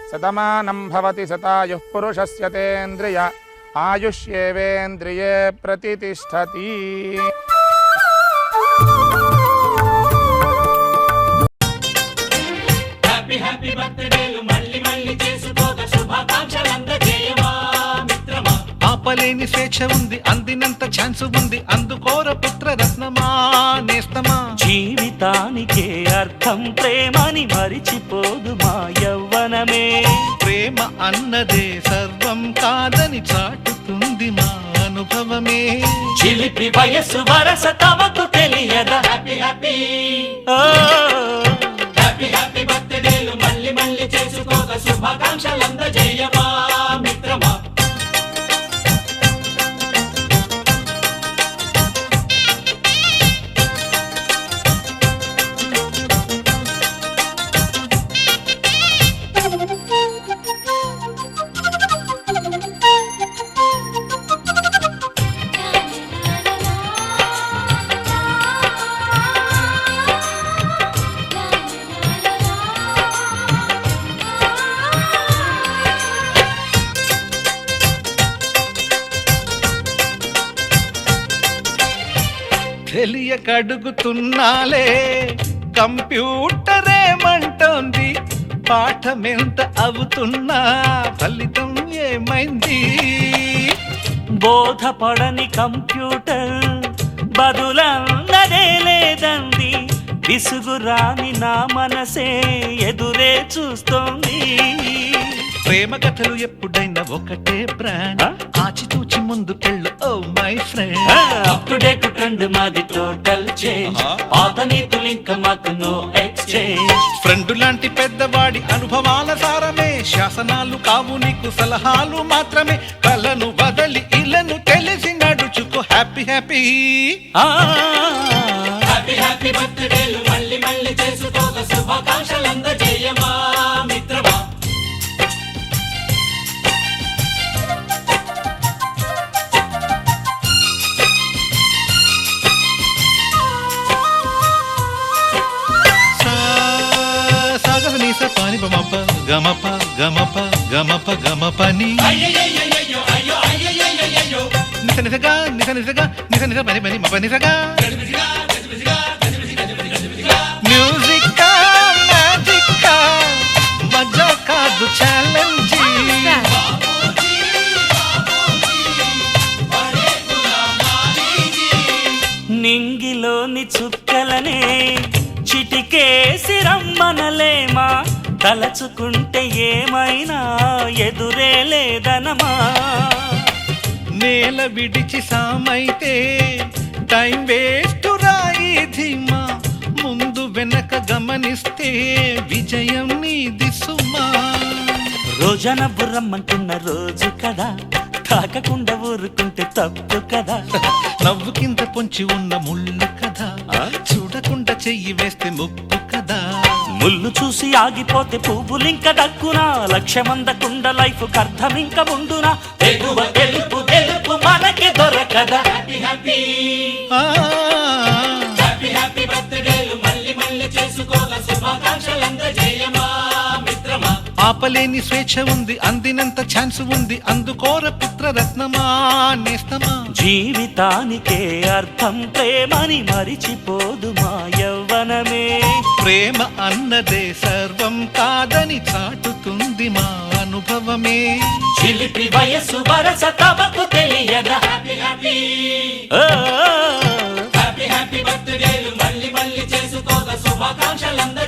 శతమానం భవతి శతాయుః పురుషస్య తేంద్రియ ఆయుష్యేవేంద్రియే ప్రతిష్టతి. ఆపలేని స్వేచ్ఛ ఉంది, అందినంత ఛాన్స్ ఉంది, అందుకోర పుత్ర రత్నమా నేస్తమా. జీవితానికే అర్థం ప్రేమని మరిచిపోదు మా యవ్వనమే. ప్రేమ అన్నదే సర్వం కాదని చాటుతుంది మా అనుభవమే. చిలిపి వయస్సు వరస తమకు తెలియదా. హ్యాపీ హ్యాపీ హ్యాపీ హ్యాపీ బర్త్డేలు మళ్ళీ మళ్ళీ చేసుకోక శుభాకాంక్షలందజేయమా మిత్రమా. తెలియకడుగుతున్నాలే కంప్యూటరేమంటోంది, పాఠమెంత అవుతున్నా ఫలితం ఏమైంది. బోధపడని కంప్యూటర్ బదులన్నదే లేదంది. విసుగురాని నా మనసే ఎదురే చూస్తోంది. ప్రేమ కథలు ఎప్పుడైనా ఒకటే బ్రాండ్, ఆచితూచి ముందుకెళ్ళు oh my friend. Up to date trend మాది టోటల్ చేంజ్, పాత నీతులు ఇంకా మాకు నో ఎక్స్చేంజ్. ఫ్రెండ్ లాంటి పెద్దవాడి అనుభవాల సారమే, శాసనాలు కావు నీకు సలహాలు మాత్రమే. కలను వదలి ఇలను తెలిసి నడుచుకో హ్యాపీ హ్యాపీ హ్యాపీ హ్యాపీ బర్త్డేలు మళ్ళీ మళ్ళీ చేసుకోక శుభాకాంక్షలందజేయమా మిత్రమా. పాని బమప గమప గమప గమప గమపని నిస నిసగా నిస నిసగా నిస నిస పని పని మప నిసగా. మ్యూజిక్ మ్యాజిక్ మజా కాదు ఛాలెంజ్. నింగిలోని చుక్కలనే చిటికేసి రమ్మనలేమా. తలచుకుంటే ఏమైనా ఎదురే లేదనమా. నేల విడిచి సామైతే టైం వేస్ట్ రాయి ధీమా. ముందు వెనక గమనిస్తే విజయం నీది సుమా. రోజన బుర్రమ్మంటున్న రోజు కదా, తాకకుండా ఊరుకుంటే తప్పు కదా. నవ్వుకింత పొంచి ఉన్న ముళ్ళు కదా, చూడకుండా చెయ్యి వేస్తే ముప్పు కదా. ముళ్ళు చూసి ఆగిపోతే పువ్వులింక దక్కునా. లక్ష్యమందకుండా లైఫ్ అర్థం ఇంక ఉండునా. తెగువ తెలుపు తెలుపు మనకి దొరకదా. హ్యాపీ హ్యాపీ హ్యాపీ హ్యాపీ బర్త్డేలు మళ్ళీ మళ్ళీ చేసుకోక శుభాకాంక్షలందజేయమా మిత్రమా. ఆపలేని స్వేచ్ఛ ఉంది, అందినంత ఛాన్స్ ఉంది, అందుకోర పుత్ర రత్నమా నేస్తమా. జీవితానికే అర్థం ప్రేమని మరిచిపోదు మా యవ్వనమే. ప్రేమ అన్నదే సర్వం కాదని చాటుతుంది మా అనుభవమే. చిలిపి వయస్సు వరస తమకు తెలియదా. హ్యాపీ హ్యాపీ హ్యాపీ హ్యాపీ బర్త్డేలు మళ్ళీ మళ్ళీ చేసుకోక శుభాకాంక్షలందజేయమా